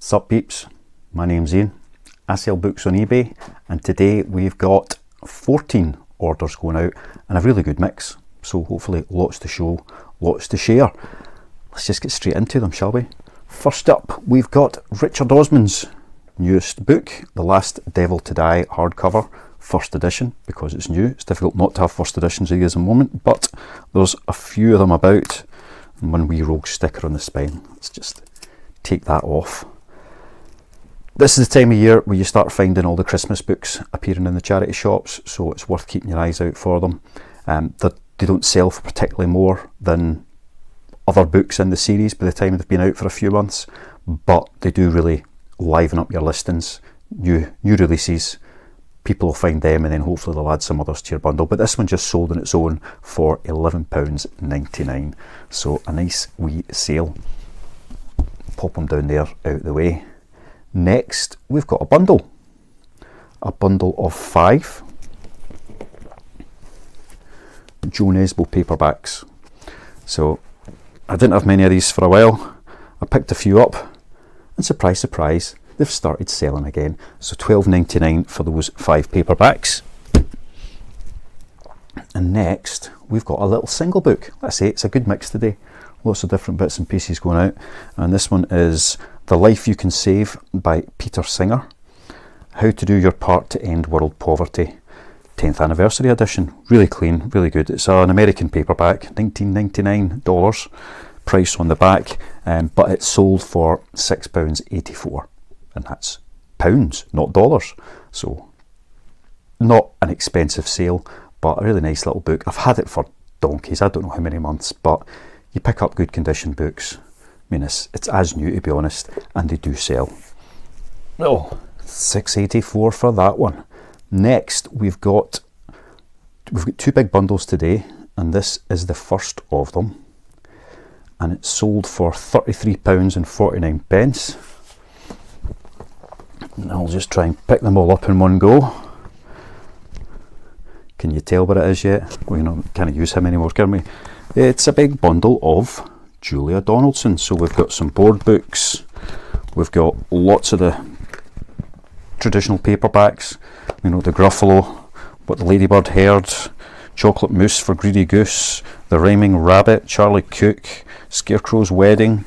Sup peeps, my name's Ian. I sell books on eBay, and today we've got 14 orders going out and a really good mix, so hopefully lots to show, lots to share. Let's just get straight into them, shall we? First up, we've got Richard Osman's newest book, The Last Devil to Die hardcover, first edition, because it's new. It's difficult not to have first editions of these at the moment, but there's a few of them about, and one wee rogue sticker on the spine. Let's just take that off. This is the time of year where you start finding all the Christmas books appearing in the charity shops, so it's worth keeping your eyes out for them. They don't sell for particularly more than other books in the series by the time they've been out for a few months, but they do really liven up your listings. New releases, people will find them, and then hopefully they'll add some others to your bundle. But this one just sold on its own for £11.99, so a nice wee sale. Pop them down there out the way. Next, we've got a bundle of 5 Joe Nesbo paperbacks. So I didn't have many of these for a while. I picked a few up, and surprise, surprise, they've started selling again. So £12.99 for those 5 paperbacks. And next, we've got a little single book. Let's say it's a good mix today. Lots of different bits and pieces going out. And this one is The Life You Can Save by Peter Singer. How to Do Your Part to End World Poverty. 10th anniversary edition. Really clean, really good. It's an American paperback, $19.99 price on the back, but it's sold for £6.84. And that's pounds, not dollars. So not an expensive sale, but a really nice little book. I've had it for donkeys, I don't know how many months, but you pick up good condition books. I mean, it's as new, to be honest, and they do sell. Oh, £6.84 for that one. Next, we've got 2 big bundles today, and this is the first of them, and it's sold for £33.49. And I'll just try and pick them all up in one go. Can you tell what it is yet? We can't use him anymore, can we? It's a big bundle of Julia Donaldson. So we've got some board books, we've got lots of the traditional paperbacks, the Gruffalo, What the Ladybird Heard, Chocolate Mousse for Greedy Goose, The Rhyming Rabbit, Charlie Cook, Scarecrow's Wedding.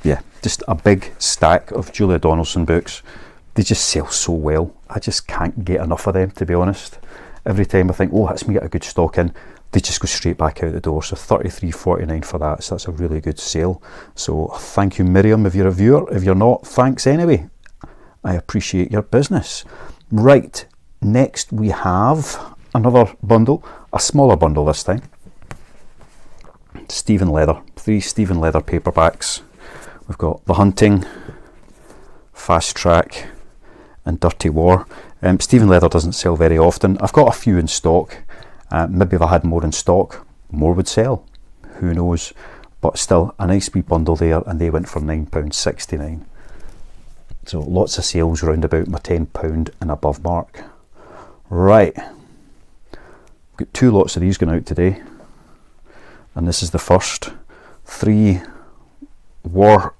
Yeah, just a big stack of Julia Donaldson books. They just sell so well. I just can't get enough of them, to be honest. Every time I think, oh, let's me get a good stock in, they just go straight back out the door. So £33.49 for that. So that's a really good sale. So thank you, Miriam, if you're a viewer. If you're not, thanks anyway. I appreciate your business. Right, next we have another bundle, a smaller bundle this time. Stephen Leather, 3 Stephen Leather paperbacks. We've got The Hunting, Fast Track, and Dirty War. Stephen Leather doesn't sell very often. I've got a few in stock. Maybe if I had more in stock, more would sell. Who knows? But still, a nice wee bundle there, and they went for £9.69. So lots of sales round about my £10 and above mark. Right, got 2 lots of these going out today, and this is the first. 3 Warhammer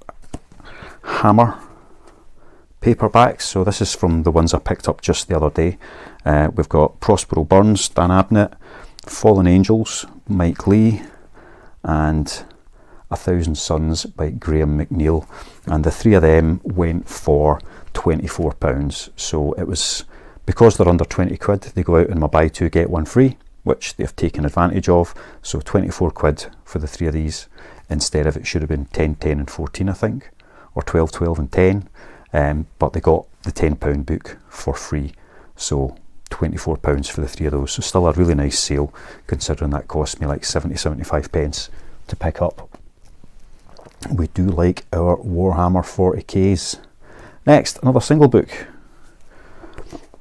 paperbacks. So this is from the ones I picked up just the other day. We've got Prospero Burns, Dan Abnett, Fallen Angels, Mike Lee, and A Thousand Suns by Graham McNeil, and the 3 of them went for £24. So it was, because they're under 20 quid, they go out in my buy 2 get 1 free, which they've taken advantage of. So 24 quid for the 3 of these, instead of, it should have been 10, 10 and 14 I think, or 12, 12 and 10, but they got the £10 book for free. So £24 for the 3 of those. So still a really nice sale, considering that cost me like 70-75 pence to pick up. We do like our Warhammer 40Ks. Next, another single book.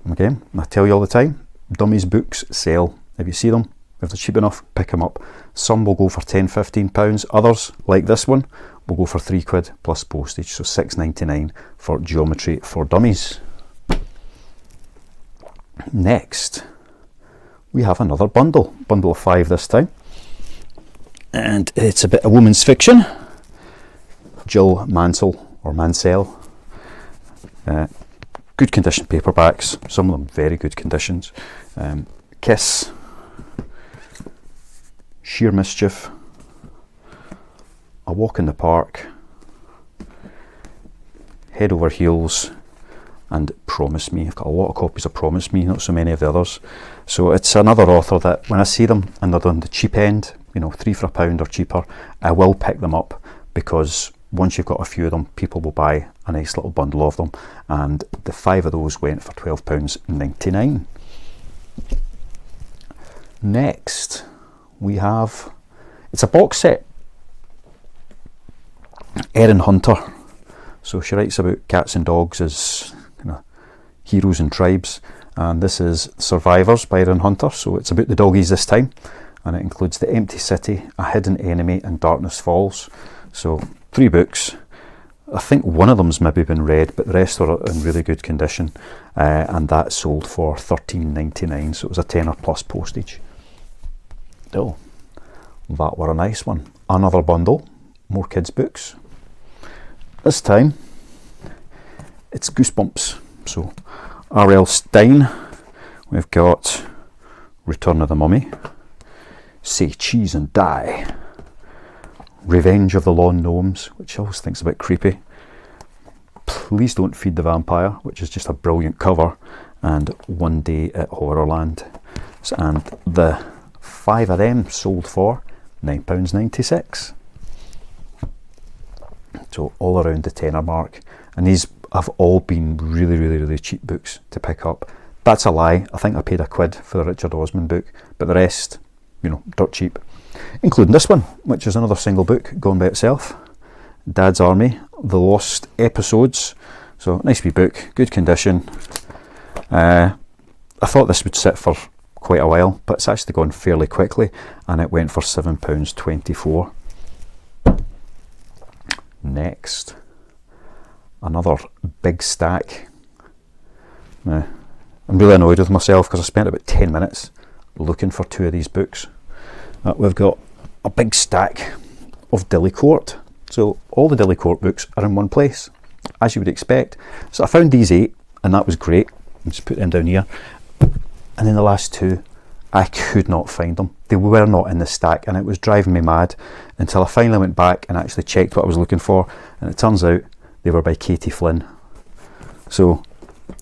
Again, I tell you all the time, dummies books sell. If you see them, if they're cheap enough, pick them up. Some will go for £10-15. Others, like this one, will go for £3 plus postage. So £6.99 for Geometry for Dummies. Next, we have another bundle of 5 this time, and it's a bit of women's fiction. Jill Mansell, or Mansell, Good condition paperbacks, some of them very good conditions. Kiss, Sheer Mischief, A Walk in the Park, Head Over Heels, and Promise Me. I've got a lot of copies of Promise Me, not so many of the others. So it's another author that when I see them and they're on the cheap end, you know, 3 for £1 or cheaper, I will pick them up, because once you've got a few of them, people will buy a nice little bundle of them, and the 5 of those went for £12.99. Next we have, it's a box set, Erin Hunter. So she writes about cats and dogs as kind of heroes and tribes, and this is Survivors by Erin Hunter. So it's about the doggies this time, and it includes The Empty City, A Hidden Enemy, and Darkness Falls. So 3 books. I think one of them's maybe been read, but the rest are in really good condition, and that sold for £13.99, so it was a tenner plus postage. Oh, that were a nice one. Another bundle, more kids books. This time it's Goosebumps. So R.L. Stine, we've got Return of the Mummy, Say Cheese and Die, Revenge of the Lawn Gnomes, which I always think's a bit creepy, Please Don't Feed the Vampire, which is just a brilliant cover, and One Day at Horrorland. And the 5 of them sold for £9.96. So all around the tenner mark, and these have all been really cheap books to pick up. That's a lie. I think I paid £1 for the Richard Osman book, but the rest, you know, dirt cheap, including this one, which is another single book going by itself, Dad's Army, The Lost Episodes. So nice wee book, good condition. I thought this would sit for quite a while, but it's actually gone fairly quickly, and it went for £7.24. Next, another big stack. I'm really annoyed with myself because I spent about 10 minutes looking for 2 of these books. We've got a big stack of Dilly Court. So all the Dilly Court books are in one place, as you would expect. So I found these 8, and that was great. I'll just put them down here. And then the last 2, I could not find them. They were not in the stack, and it was driving me mad until I finally went back and actually checked what I was looking for, and it turns out they were by Katie Flynn. So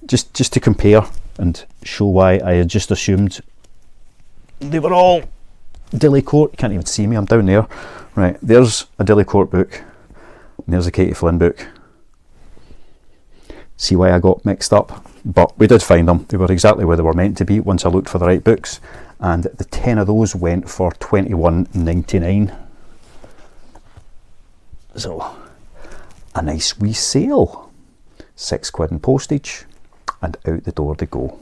just to compare and show why I had just assumed they were all Dilly Court. You can't even see me, I'm down there. Right, there's a Dilly Court book, and there's a Katie Flynn book. See why I got mixed up? But we did find them. They were exactly where they were meant to be once I looked for the right books, and the 10 of those went for £21.99. So a nice wee sale. £6 in postage, and out the door they go.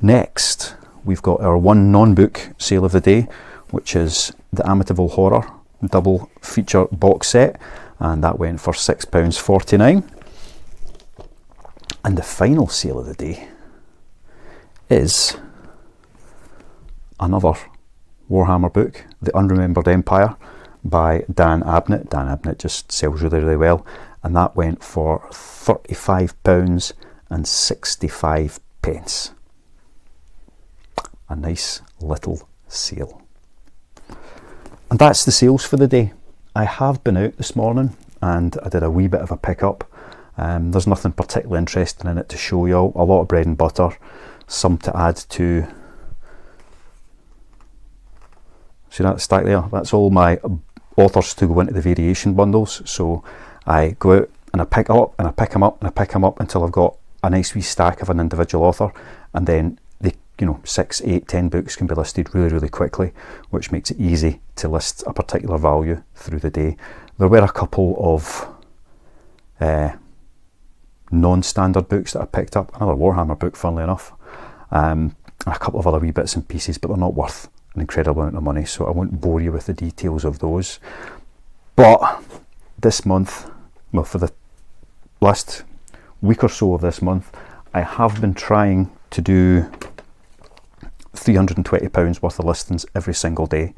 Next, we've got our one non-book sale of the day, which is the Amityville Horror double feature box set, and that went for £6.49. And the final sale of the day is another Warhammer book, The Unremembered Empire by Dan Abnett. Dan Abnett just sells really well, and that went for £35.65. A nice little sale. And that's the sales for the day. I have been out this morning and I did a wee bit of a pickup. There's nothing particularly interesting in it to show you all. A lot of bread and butter, some to add to. See that stack there? That's all my authors to go into the variation bundles. So I go out and I pick up and I pick them up and I pick them up until I've got a nice wee stack of an individual author, and then they, 6, 8, 10 books can be listed really quickly, which makes it easy to list a particular value through the day. There were a couple of non-standard books that I picked up, another Warhammer book funnily enough, and a couple of other wee bits and pieces, but they're not worth an incredible amount of money, so I won't bore you with the details of those. But this month, well, for the last week or so of this month, I have been trying to do £320 worth of listings every single day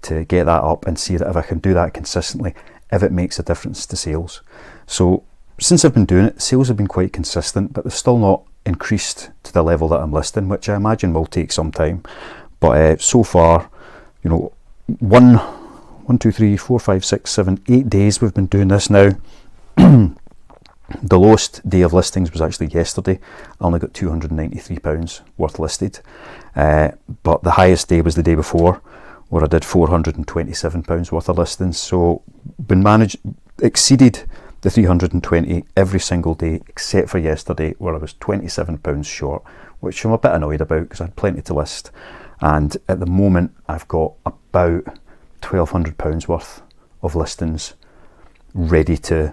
to get that up and see that if I can do that consistently, if it makes a difference to sales. So since I've been doing it, sales have been quite consistent, but they've still not increased to the level that I'm listing, which I imagine will take some time. But so far, you know, 1, 2, 3, 4, 5, 6, 7, 8 days we've been doing this now. The lowest day of listings was actually yesterday. I only got £293 worth listed, but the highest day was the day before, where I did £427 worth of listings. So exceeded the 320 every single day except for yesterday, where I was £27 short, which I'm a bit annoyed about because I had plenty to list. And at the moment I've got about £1,200 worth of listings ready to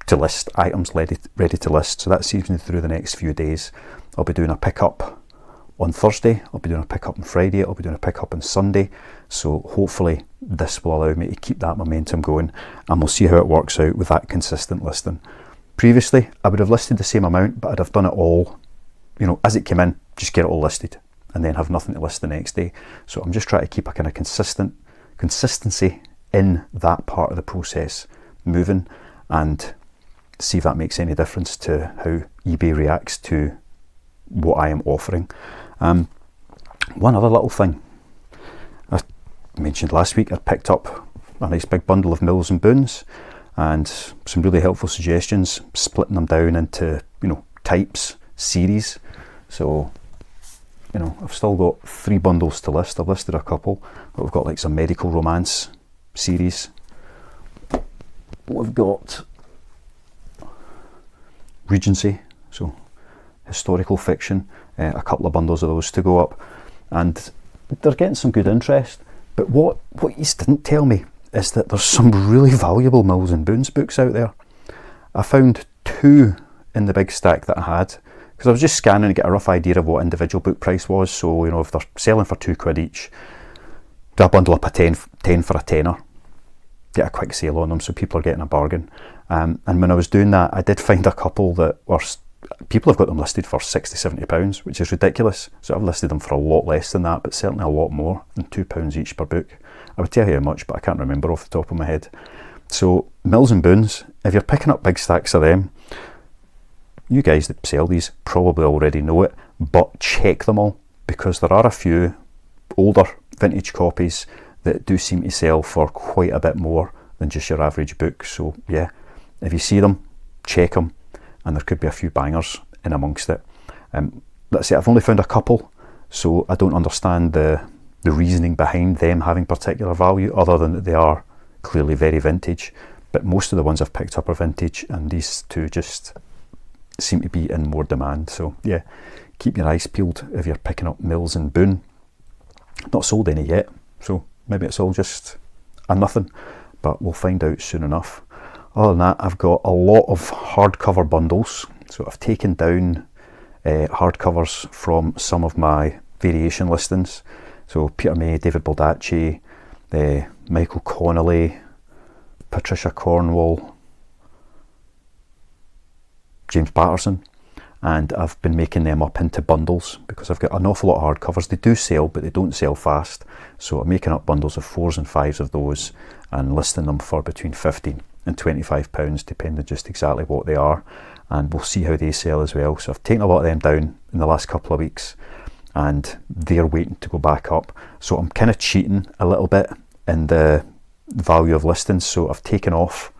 list, items ready to list. So that sees me through the next few days. I'll be doing a pickup on Thursday, I'll be doing a pickup on Friday, I'll be doing a pickup on Sunday. So hopefully this will allow me to keep that momentum going, and we'll see how it works out with that consistent listing. Previously I would have listed the same amount, but I'd have done it all, you know, as it came in, just get it all listed and then have nothing to list the next day. So I'm just trying to keep a kind of consistency in that part of the process moving, and see if that makes any difference to how eBay reacts to what I am offering. One other little thing I mentioned last week, I picked up a nice big bundle of Mills and Boons and some really helpful suggestions, splitting them down into, you know, types, series. So, you know, I've still got 3 bundles to list. I've listed a couple, but we've got like some medical romance series. We've got Regency, so historical fiction, a couple of bundles of those to go up, and they're getting some good interest. But what you didn't tell me is that there's some really valuable Mills and Boons books out there. I found 2 in the big stack that I had, because I was just scanning to get a rough idea of what individual book price was. So, you know, if they're selling for £2 each, do a bundle up a 10 for a tenner, get a quick sale on them so people are getting a bargain. And when I was doing that, I did find a couple that were, people have got them listed for £60-70, which is ridiculous. So I've listed them for a lot less than that, but certainly a lot more than £2 each per book. I would tell you how much, but I can't remember off the top of my head. So Mills and Boons, if you're picking up big stacks of them, you guys that sell these probably already know it, but check them all, because there are a few older vintage copies that do seem to sell for quite a bit more than just your average book. So yeah, if you see them, check them, and there could be a few bangers in amongst it. Let's say I've only found a couple, so I don't understand the reasoning behind them having particular value, other than that they are clearly very vintage. But most of the ones I've picked up are vintage, and these 2 just seem to be in more demand. So yeah, keep your eyes peeled if you're picking up Mills and Boon. Not sold any yet, so maybe it's all just a nothing, but we'll find out soon enough. Other than that, I've got a lot of hardcover bundles. So I've taken down hardcovers from some of my variation listings. So Peter May, David Baldacci, Michael Connolly, Patricia Cornwall, James Patterson, and I've been making them up into bundles because I've got an awful lot of hardcovers. They do sell, but they don't sell fast. So I'm making up bundles of 4s and 5s of those and listing them for between £15 and £25, depending just exactly what they are, and we'll see how they sell as well. So I've taken a lot of them down in the last couple of weeks, and they're waiting to go back up. So I'm kind of cheating a little bit in the value of listings. So I've taken off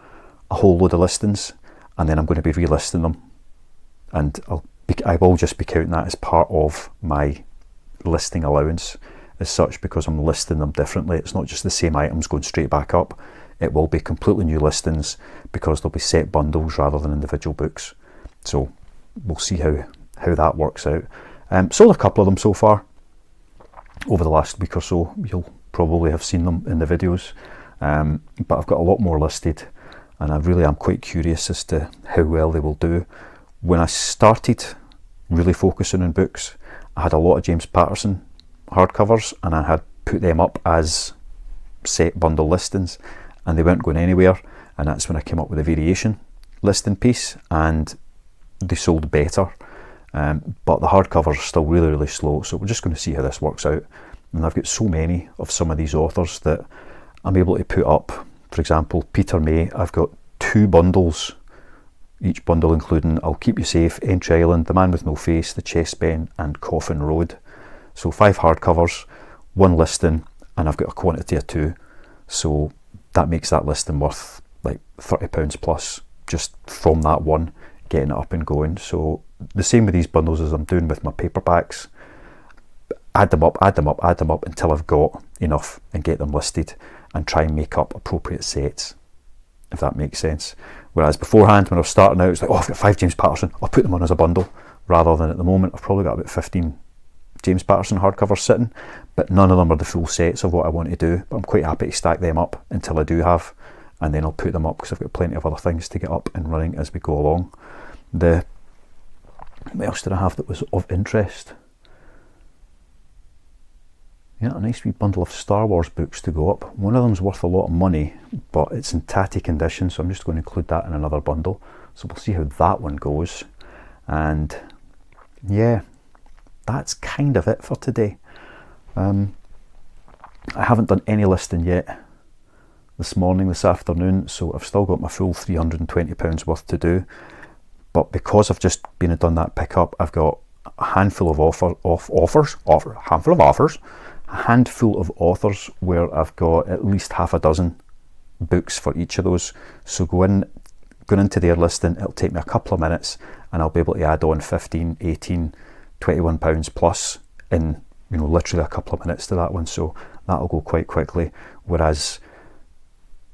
a whole load of listings, and then I'm going to be relisting them, and I will just be counting that as part of my listing allowance as such, because I'm listing them differently. It's not just the same items going straight back up. It will be completely new listings because they'll be set bundles rather than individual books. So we'll see how that works out. Sold a couple of them so far over the last week or so. You'll probably have seen them in the videos, but I've got a lot more listed, and I really am quite curious as to how well they will do. When I started really focusing on books, I had a lot of James Patterson hardcovers, and I had put them up as set bundle listings, and they weren't going anywhere. And that's when I came up with a variation listing piece, and they sold better. But the hardcovers are still really, really slow. So we're just going to see how this works out. And I've got so many of some of these authors that I'm able to put up. For example, Peter May, I've got 2 bundles each bundle including I'll Keep You Safe, Entry Island, The Man With No Face, The Chessmen and Coffin Road. So 5 hardcovers, 1 listing, and I've got a quantity of 2, so that makes that listing worth like £30 plus just from that one, getting it up and going. So the same with these bundles as I'm doing with my paperbacks. Add them up until I've got enough and get them listed and try and make up appropriate sets, if that makes sense. Whereas beforehand, when I was starting out, it's like, oh, I've got 5 James Patterson, I'll put them on as a bundle, rather than at the moment I've probably got about 15 James Patterson hardcovers sitting, but none of them are the full sets of what I want to do. But I'm quite happy to stack them up until I do have, and then I'll put them up because I've got plenty of other things to get up and running as we go along. What else did I have that was of interest? Yeah, a nice wee bundle of Star Wars books to go up. One of them's worth a lot of money, but it's in tatty condition, so I'm just going to include that in another bundle. So we'll see how that one goes. And yeah, that's kind of it for today. I haven't done any listing yet this afternoon, so I've still got my full £320 worth to do. But because I've just been and done that pickup, I've got a handful of authors where I've got at least half a dozen books for each of those. So going into their listing, it'll take me a couple of minutes and I'll be able to add on 15, 18, £21 plus in literally a couple of minutes to that one. So that'll go quite quickly. Whereas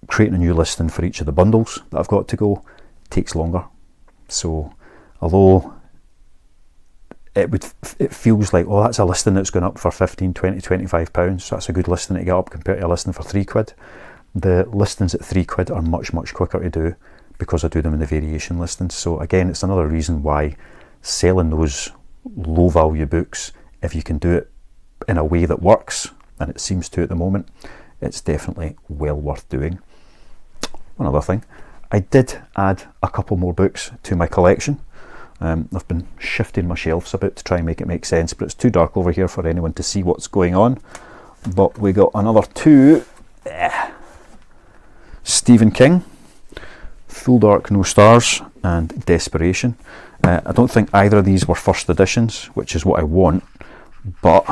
creating a new listing for each of the bundles that I've got to go takes longer. So although it feels like, oh, that's a listing that's going up for 15, 20, £25, so that's a good listing to get up compared to a listing for £3. The listings at £3 are much quicker to do because I do them in the variation listings. So again, it's another reason why selling those low value books, if you can do it in a way that works, and it seems to at the moment, it's definitely well worth doing. One other thing, I did add a couple more books to my collection. I've been shifting my shelves a bit to try and make it make sense, but it's too dark over here for anyone to see what's going on. But we got another 2 Stephen King, Full Dark No Stars and Desperation. I don't think either of these were first editions, which is what I want, but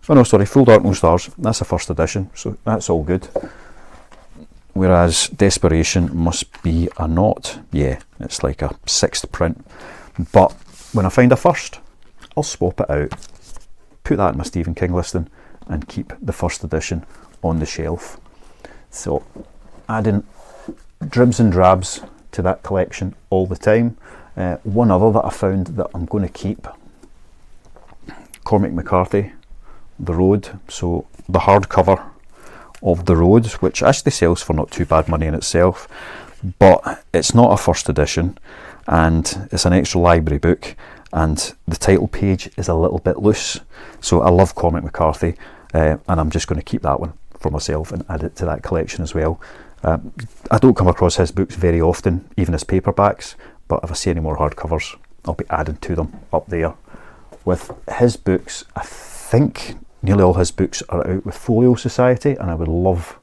Full Dark No Stars, that's a first edition, so that's all good. Whereas Desperation must be a not. Yeah, it's like a 6th print. But when I find a first, I'll swap it out, put that in my Stephen King listing, and keep the first edition on the shelf. So adding dribs and drabs to that collection all the time. One other that I found that I'm going to keep, Cormac McCarthy, The Road. So the hardcover of The Road, which actually sells for not too bad money in itself, but it's not a first edition and it's an extra library book, and the title page is a little bit loose. So I love Cormac McCarthy, and I'm just going to keep that one for myself and add it to that collection as well. I don't come across his books very often, even as paperbacks, but if I see any more hardcovers, I'll be adding to them up there. With his books, I think nearly all his books are out with Folio Society, and I would love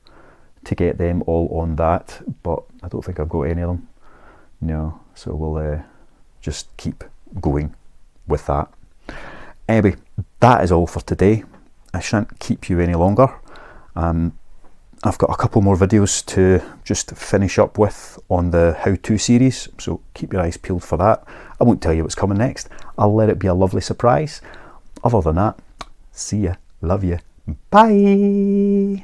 to get them all on that, but I don't think I've got any of them. No, so we'll just keep going with that. Anyway, that is all for today. I shan't keep you any longer. I've got a couple more videos to just finish up with on the how-to series, so keep your eyes peeled for that. I won't tell you what's coming next. I'll let it be a lovely surprise. Other than that, see ya. Love you. Bye.